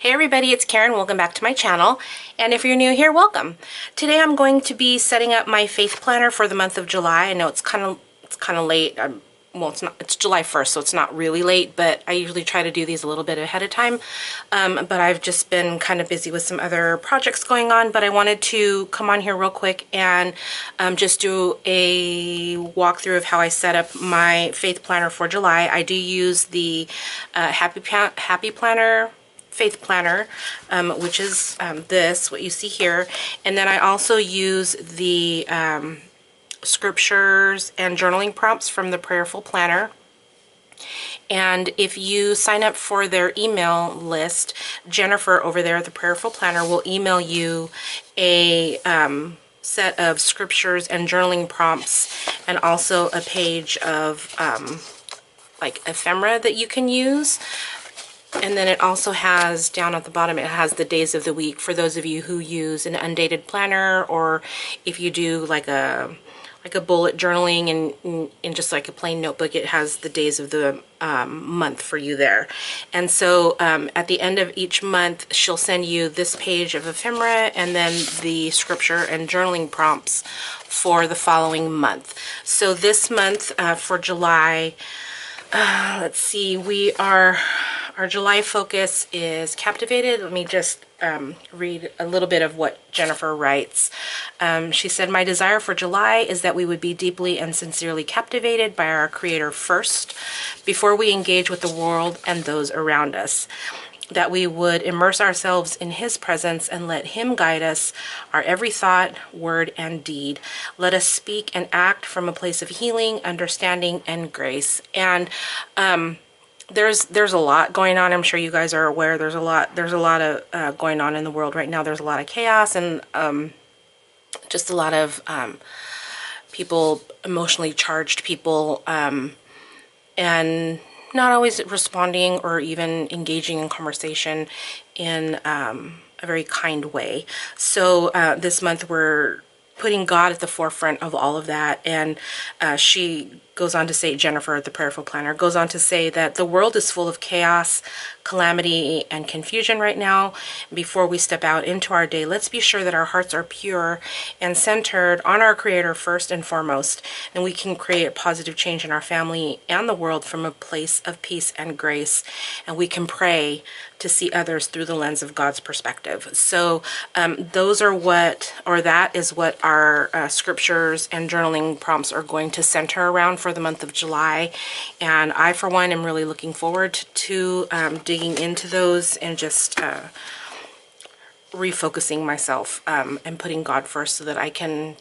Hey everybody, it's Karen. Welcome back to my channel. And if you're new here, welcome. Today I'm going to be setting up my faith planner for the month of July. I know it's kind of late. Well, it's July 1st, so it's not really late, but I usually try to do these a little bit ahead of time. But I've just been kind of busy with some other projects going on, but I wanted to come on here real quick and just do a walkthrough of how I set up my faith planner for July. I do use the Happy Planner faith planner, which is what you see here, and then I also use the scriptures and journaling prompts from the Prayerful Planner. And if you sign up for their email list, Jennifer over there at the Prayerful Planner will email you a set of scriptures and journaling prompts, and also a page of like ephemera that you can use. And then it also has, down at the bottom, it has the days of the week for those of you who use an undated planner, or if you do like a bullet journaling and just like a plain notebook, it has the days of the month for you there. And so at the end of each month, she'll send you this page of ephemera and then the scripture and journaling prompts for the following month. So this month for July, let's see, our July focus is captivated. Let me just read a little bit of what Jennifer writes. She said, "My desire for July is that we would be deeply and sincerely captivated by our Creator first, before we engage with the world and those around us. That we would immerse ourselves in His presence and let Him guide us, our every thought, word, and deed. Let us speak and act from a place of healing, understanding, and grace." And there's a lot going on. I'm sure you guys are aware. There's a lot of going on in the world right now. There's a lot of chaos and just a lot of people, emotionally charged people, and not always responding or even engaging in conversation in a very kind way. So this month we're putting God at the forefront of all of that. And she goes on to say, Jennifer at the Prayerful Planner goes on to say that the world is full of chaos, calamity, and confusion right now. Before we step out into our day, let's be sure that our hearts are pure and centered on our Creator first and foremost, and we can create a positive change in our family and the world from a place of peace and grace, and we can pray to see others through the lens of God's perspective. So that is what our scriptures and journaling prompts are going to center around for the month of July. And I, for one, am really looking forward to digging into those and just refocusing myself and putting God first, so that I can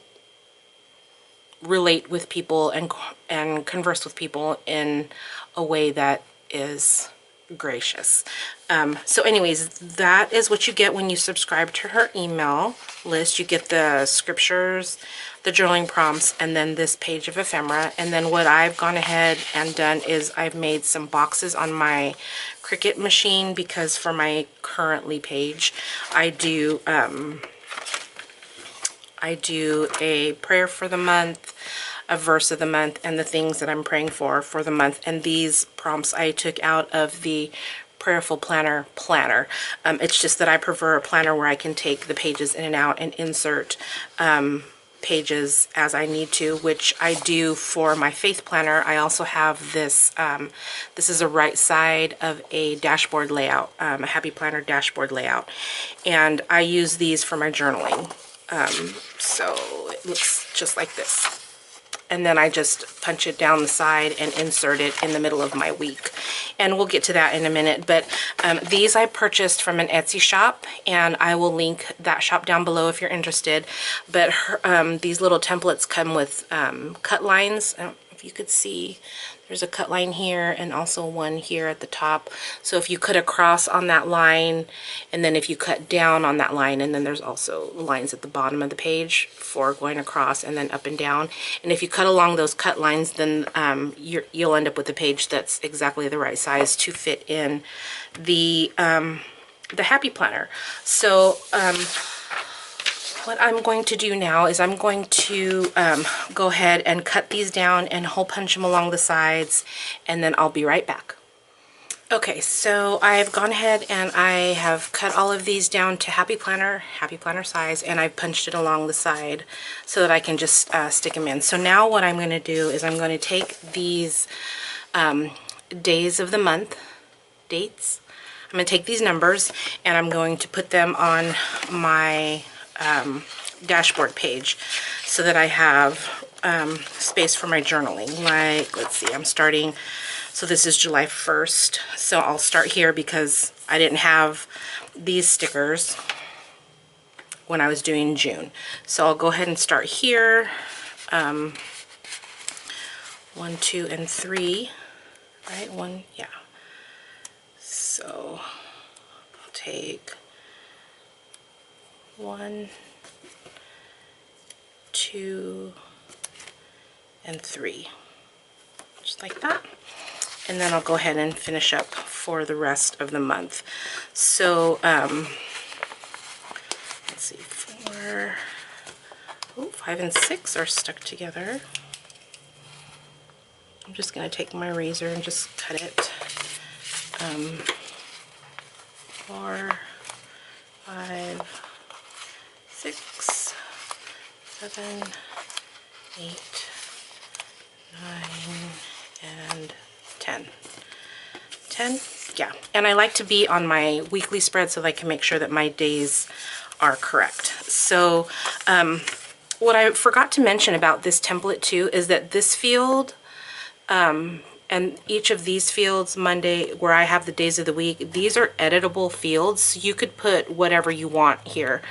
relate with people and converse with people in a way that is gracious. So anyways, that is what you get when you subscribe to her email list. You get the scriptures, the journaling prompts, and then this page of ephemera. And then what I've gone ahead and done is I've made some boxes on my Cricut machine, because for my currently page, I do a prayer for the month, a verse of the month, and the things that I'm praying for the month. And these prompts I took out of the Prayerful Planner. It's just that I prefer a planner where I can take the pages in and out and insert pages as I need to, which I do for my faith planner. I also have this, this is a right side of a dashboard layout, a Happy Planner dashboard layout, and I use these for my journaling. So it looks just like this. And then I just punch it down the side and insert it in the middle of my week. And we'll get to that in a minute. But these I purchased from an Etsy shop, and I will link that shop down below if you're interested. But these little templates come with cut lines. I don't know if you could see, there's a cut line here and also one here at the top. So if you cut across on that line, and then if you cut down on that line, and then there's also lines at the bottom of the page for going across and then up and down. And if you cut along those cut lines, then you'll end up with a page that's exactly the right size to fit in the Happy Planner. So what I'm going to do now is I'm going to go ahead and cut these down and hole punch them along the sides, and then I'll be right back. Okay, so I've gone ahead and I have cut all of these down to Happy Planner size, and I've punched it along the side so that I can just stick them in. So now what I'm going to do is I'm going to take these days of the month, dates, I'm going to take these numbers and I'm going to put them on my dashboard page so that I have space for my journaling. Like, let's see, I'm starting, so this is July 1st, so I'll start here because I didn't have these stickers when I was doing June. So I'll go ahead and start here, 1, 2, and 3, right? One, yeah. So I'll take 1, 2, and 3, just like that. And then I'll go ahead and finish up for the rest of the month. So, let's see, 4, 5, and 6 are stuck together. I'm just going to take my razor and just cut it. 4, 5, 6, 7, 8, 9, and 10. 10? Yeah. And I like to be on my weekly spread so that I can make sure that my days are correct. So what I forgot to mention about this template too is that this field and each of these fields, Monday, where I have the days of the week, these are editable fields. You could put whatever you want here.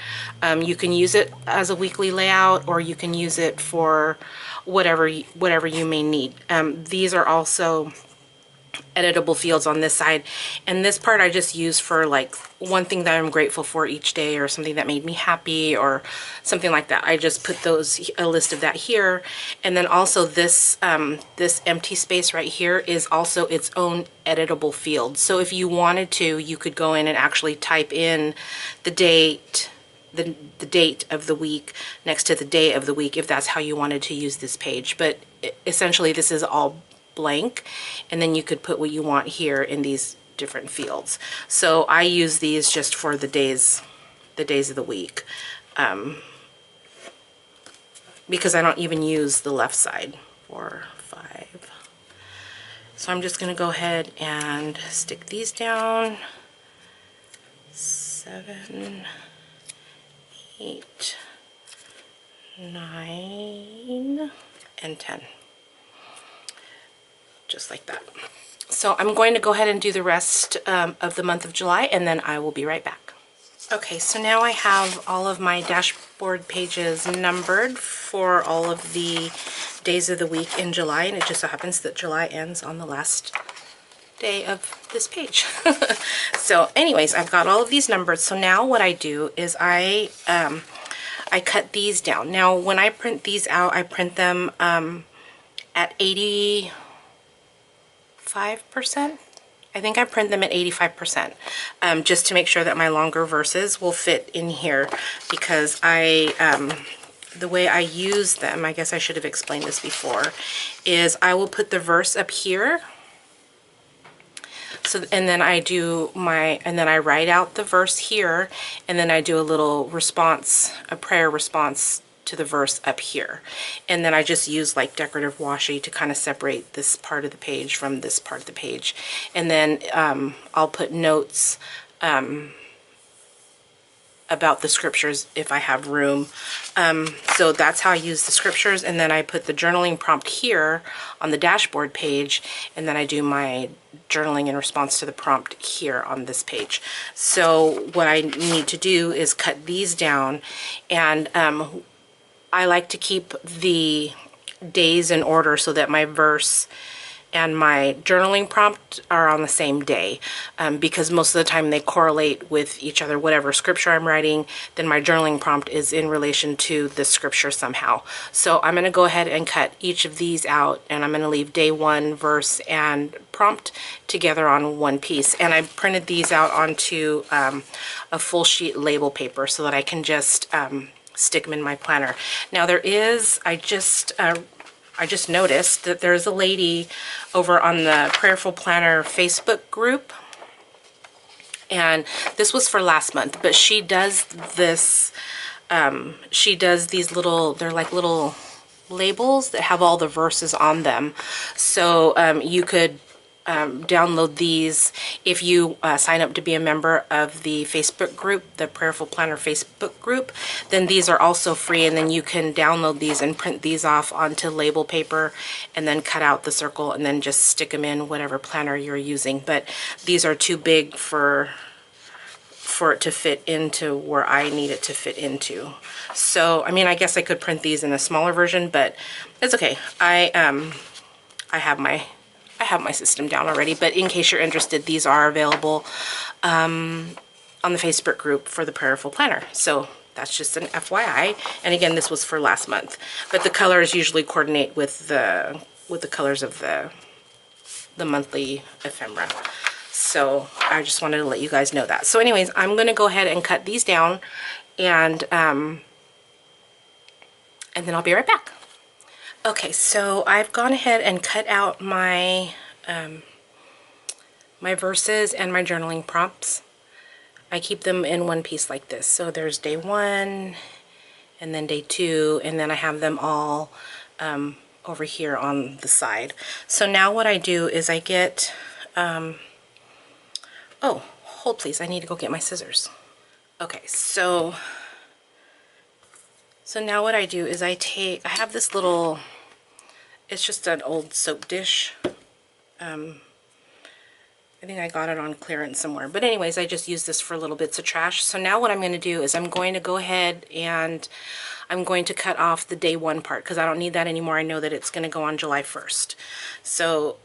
You can use it as a weekly layout, or you can use it for whatever you may need. These are also editable fields on this side, and this part I just use for like one thing that I'm grateful for each day, or something that made me happy, or something like that. I just put a list of that here. And then also this this empty space right here is also its own editable field. So if you wanted to, you could go in and actually type in the date, the date of the week next to the day of the week, if that's how you wanted to use this page. But essentially this is all blank, and then you could put what you want here in these different fields. So I use these just for the days of the week, because I don't even use the left side. 4, 5. So I'm just going to go ahead and stick these down. 7, 8, 9, and 10. Just like that. So I'm going to go ahead and do the rest of the month of July, and then I will be right back. Okay, so now I have all of my dashboard pages numbered for all of the days of the week in July, and it just so happens that July ends on the last day of this page. So anyways, I've got all of these numbered. So now what I do is I cut these down. Now when I print these out, I print them at 85%. I think I print them at 85%, just to make sure that my longer verses will fit in here, because the way I use them, I guess I should have explained this before, is I will put the verse up here. So, and then I write out the verse here, and then I do a little response, a prayer response to the verse up here. And then I just use like decorative washi to kind of separate this part of the page from this part of the page. And then I'll put notes about the scriptures if I have room. So that's how I use the scriptures. And then I put the journaling prompt here on the dashboard page, and then I do my journaling in response to the prompt here on this page. So what I need to do is cut these down, and I like to keep the days in order so that my verse and my journaling prompt are on the same day, because most of the time they correlate with each other. Whatever scripture I'm writing, then my journaling prompt is in relation to the scripture somehow. So I'm going to go ahead and cut each of these out, and I'm going to leave day 1, verse, and prompt together on one piece. And I printed these out onto a full sheet label paper so that I can just stick them in my planner. Now there is, I just I just noticed that there's a lady over on the Prayerful Planner Facebook group, and this was for last month, but she does this, she does these little, they're like little labels that have all the verses on them. So you could download these if you sign up to be a member of the Facebook group, the Prayerful Planner Facebook group. Then these are also free, and then you can download these and print these off onto label paper and then cut out the circle and then just stick them in whatever planner you're using. But these are too big for it to fit into where I need it to fit into. So I mean, I guess I could print these in a smaller version, but it's okay. I have my system down already, but in case you're interested, these are available on the Facebook group for the Prayerful Planner. So that's just an FYI. And again, this was for last month, but the colors usually coordinate with the colors of the monthly ephemera. So I just wanted to let you guys know that. So anyways, I'm going to go ahead and cut these down, and then I'll be right back. Okay, so I've gone ahead and cut out my my verses and my journaling prompts. I keep them in one piece like this. So there's day 1, and then day 2, and then I have them all over here on the side. So now what I do is I get oh, hold please, I need to go get my scissors. Okay, so now what I do is I have this little, it's just an old soap dish. I think I got it on clearance somewhere. But anyways, I just use this for little bits of trash. So now what I'm going to do is I'm going to go ahead and I'm going to cut off the day 1 part because I don't need that anymore. I know that it's going to go on July 1st. So,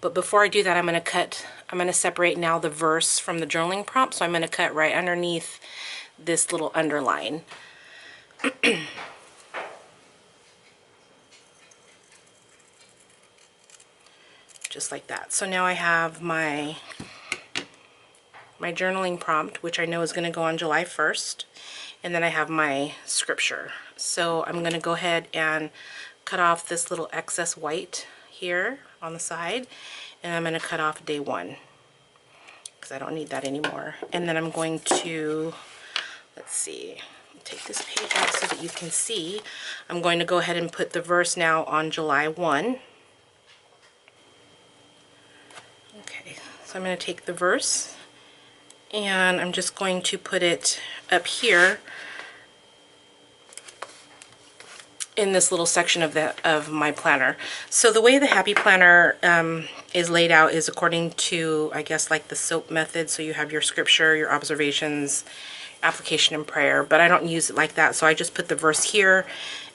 but before I do that, I'm going to separate now the verse from the journaling prompt. So I'm going to cut right underneath this little underline. Just like that. So now I have my journaling prompt, which I know is going to go on July 1st, and then I have my scripture. So I'm going to go ahead and cut off this little excess white here on the side, and I'm going to cut off day 1 because I don't need that anymore. And then I'm going to, let's see, take this page out so that you can see. I'm going to go ahead and put the verse now on July 1. So I'm going to take the verse and I'm just going to put it up here in this little section of my planner. So the way the Happy Planner is laid out is according to, I guess, like the SOAP method. So you have your scripture, your observations, application, and prayer, but I don't use it like that. So I just put the verse here,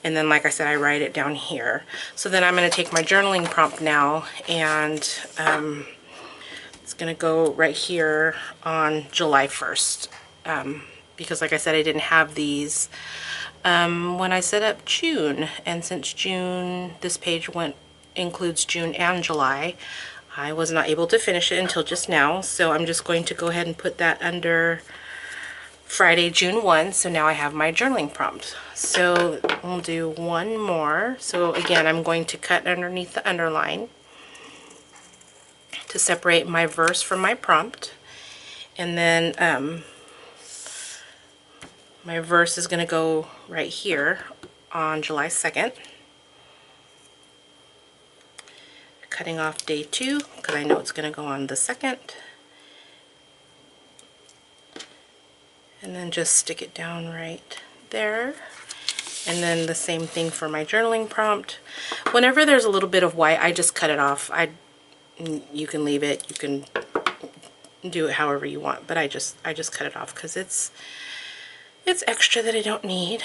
and then, like I said, I write it down here. So then I'm going to take my journaling prompt now, and it's going to go right here on July 1st, because like I said, I didn't have these when I set up June, and since June, this page includes June and July, I was not able to finish it until just now. So I'm just going to go ahead and put that under Friday, June 1. So now I have my journaling prompt. So we'll do one more. So again, I'm going to cut underneath the underline to separate my verse from my prompt, and then my verse is going to go right here on July 2nd, cutting off day 2 because I know it's going to go on the 2nd, and then just stick it down right there. And then the same thing for my journaling prompt. Whenever there's a little bit of white, I just cut it off. You can leave it, you can do it however you want, but I just cut it off because it's extra that I don't need.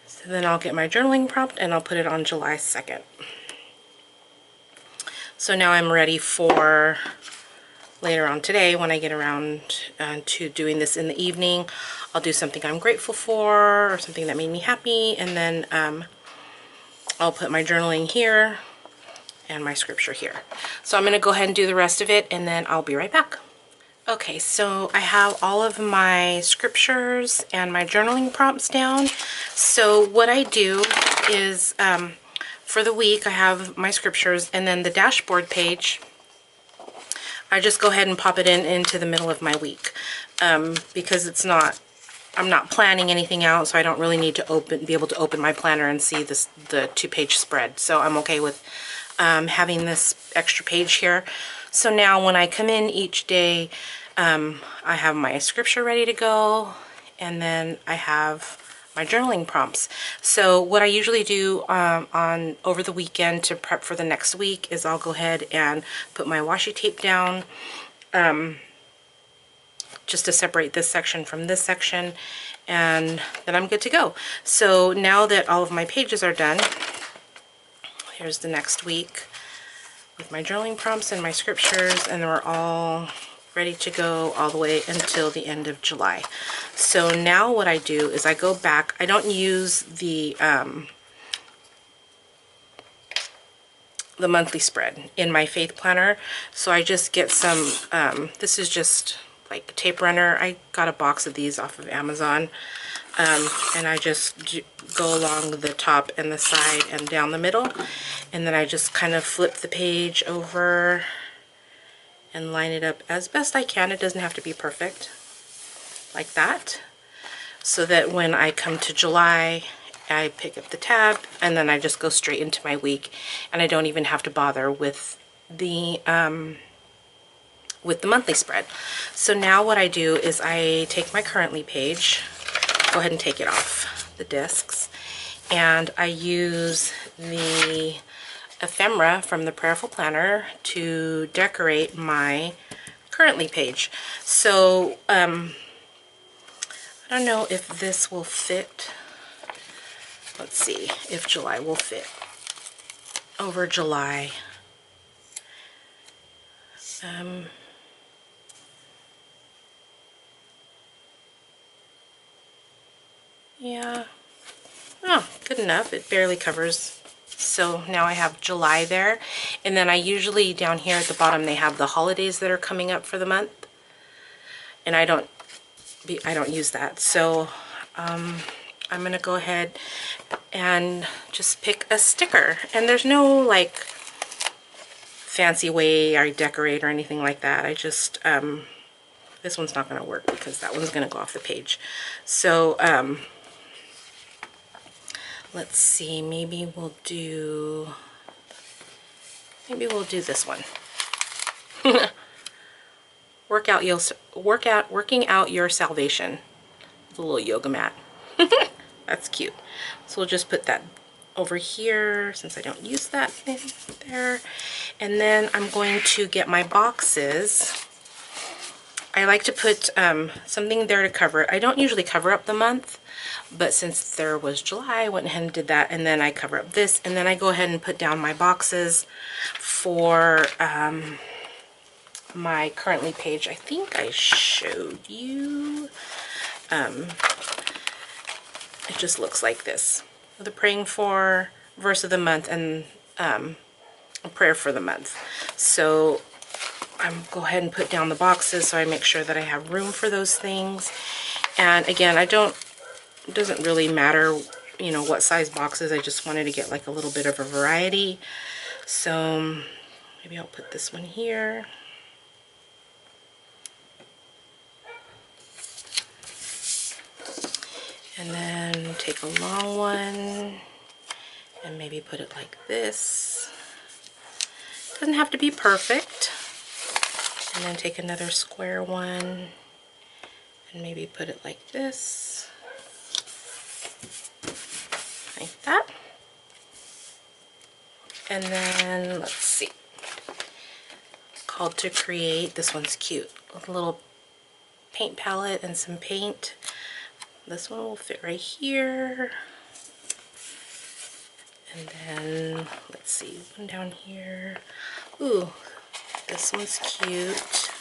So then I'll get my journaling prompt and I'll put it on July 2nd. So now I'm ready for later on today when I get around to doing this in the evening. I'll do something I'm grateful for or something that made me happy, and then I'll put my journaling here and my scripture here. So I'm going to go ahead and do the rest of it, and then I'll be right back. Okay, so I have all of my scriptures and my journaling prompts down. So what I do is for the week, I have my scriptures, and then the dashboard page, I just go ahead and pop it into the middle of my week, because I'm not planning anything out, so I don't really need to be able to open my planner and see the 2-page spread. So I'm okay with having this extra page here. So now when I come in each day, I have my scripture ready to go, and then I have my journaling prompts. So what I usually do over the weekend to prep for the next week is I'll go ahead and put my washi tape down, just to separate this section from this section, and then I'm good to go. So now that all of my pages are done, here's the next week with my journaling prompts and my scriptures, and we're all ready to go all the way until the end of July. So now what I do is I go back. I don't use the monthly spread in my faith planner, so I just get some, this is just like tape runner. I got a box of these off of Amazon, and I just go along the top and the side and down the middle, and then I just kind of flip the page over and line it up as best I can. It doesn't have to be perfect, like that, so that when I come to July, I pick up the tab and then I just go straight into my week, and I don't even have to bother with the monthly spread. So now what I do is I take my currently page, go ahead and take it off the discs, and I use the ephemera from the Prayerful Planner to decorate my currently page. So I don't know if this will fit. Let's see if July will fit over July. Yeah, oh, good enough. It barely covers. So now I have July there, and then I usually down here at the bottom they have the holidays that are coming up for the month, and I don't use that. So I'm gonna go ahead and just pick a sticker, and there's no like fancy way I decorate or anything like that. I just this one's not gonna work because that one's gonna go off the page. So let's see, maybe we'll do this one. Working out your salvation. It's a little yoga mat. That's cute. So we'll just put that over here since I don't use that in there. And then I'm going to get my boxes. I like to put something there to cover it. I don't usually cover up the month, but since there was July, I went ahead and did that, and then I cover up this, and then I go ahead and put down my boxes for my currently page. I think I showed you. It just looks like this. The praying for, verse of the month, and a prayer for the month. So I'm go ahead and put down the boxes so I make sure that I have room for those things. And again, it doesn't really matter, you know, what size boxes. I just wanted to get like a little bit of a variety. So maybe I'll put this one here. And then take a long one and maybe put it like this. Doesn't have to be perfect. And then take another square one and maybe put it like this. Like that. And then let's see. Called to create. This one's cute. With a little paint palette and some paint. This one will fit right here. And then, let's see, one down here. Ooh, this one's cute.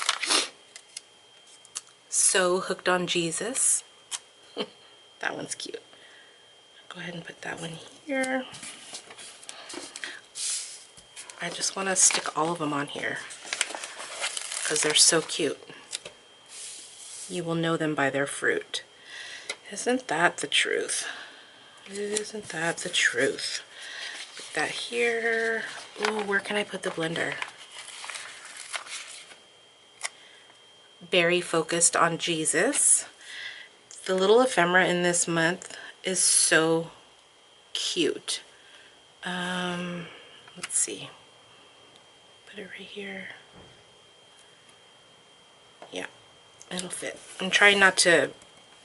So Hooked on Jesus. That one's cute. Go ahead and put that one here. I just want to stick all of them on here because they're so cute. You will know them by their fruit. Isn't that the truth? Isn't that the truth? Put that here. Ooh, where can I put the blender? Very focused on Jesus. The little ephemera in this month is so cute. Let's see. Put it right here. Yeah, it'll fit. I'm trying not to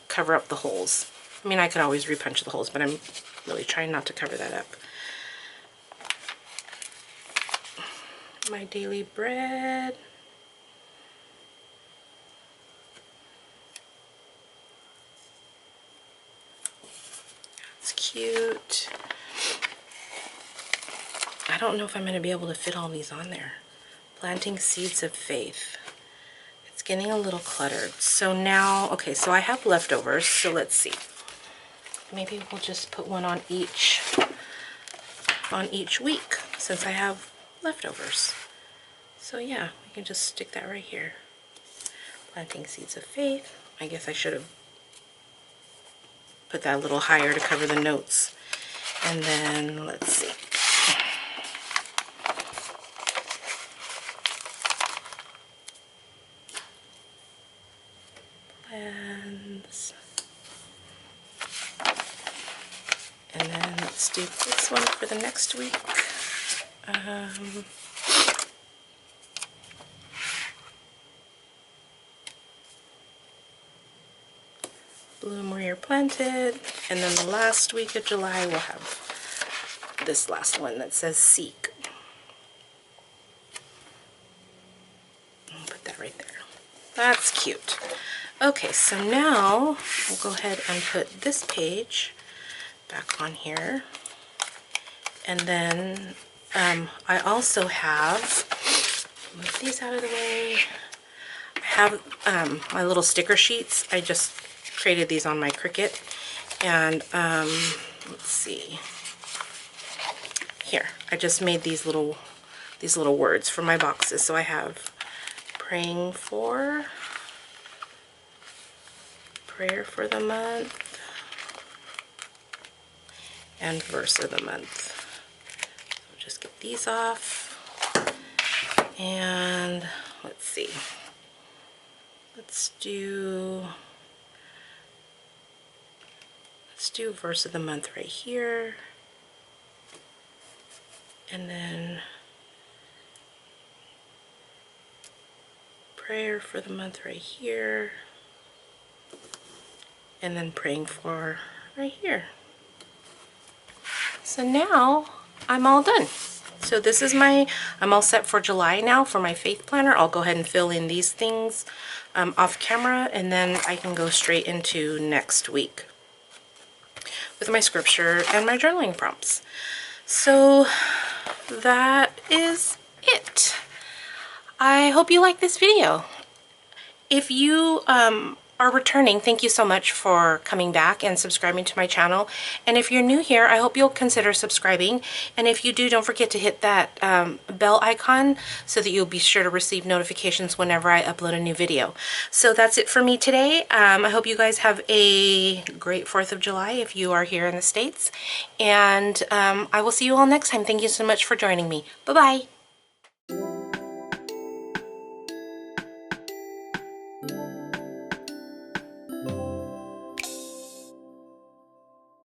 cover up the holes. I mean, I could always repunch the holes, but I'm really trying not to cover that up. My daily bread. It's cute. I don't know if I'm going to be able to fit all these on there. Planting seeds of faith. It's getting a little cluttered. So now, okay, so I have leftovers, so let's see. Maybe we'll just put one on each week since I have leftovers. So yeah, we can just stick that right here. Planting seeds of faith. I guess I should have put that a little higher to cover the notes. And then let's see. Plans. And then let's do this one for the next week. Bloom where you're planted. And then the last week of July we'll have this last one that says seek. I'll put that right there. That's cute. Okay, so now we'll go ahead and put this page back on here. And then I also have, move these out of the way, I have my little sticker sheets. I just created these on my Cricut. And let's see, here, I just made these little words for my boxes. So I have praying for, prayer for the month, and verse of the month. So just get these off. And let's see. Let's do verse of the month right here. And then prayer for the month right here. And then praying for right here. So now I'm all done. So this is I'm all set for July now for my faith planner. I'll go ahead and fill in these things off camera, and then I can go straight into next week with my scripture and my journaling prompts. So that is it. I hope you like this video. If you are returning, thank you so much for coming back and subscribing to my channel. And if you're new here, I hope you'll consider subscribing. And if you do, don't forget to hit that bell icon so that you'll be sure to receive notifications whenever I upload a new video. So that's it for me today. I hope you guys have a great 4th of July if you are here in the States. And I will see you all next time. Thank you so much for joining me. Bye-bye.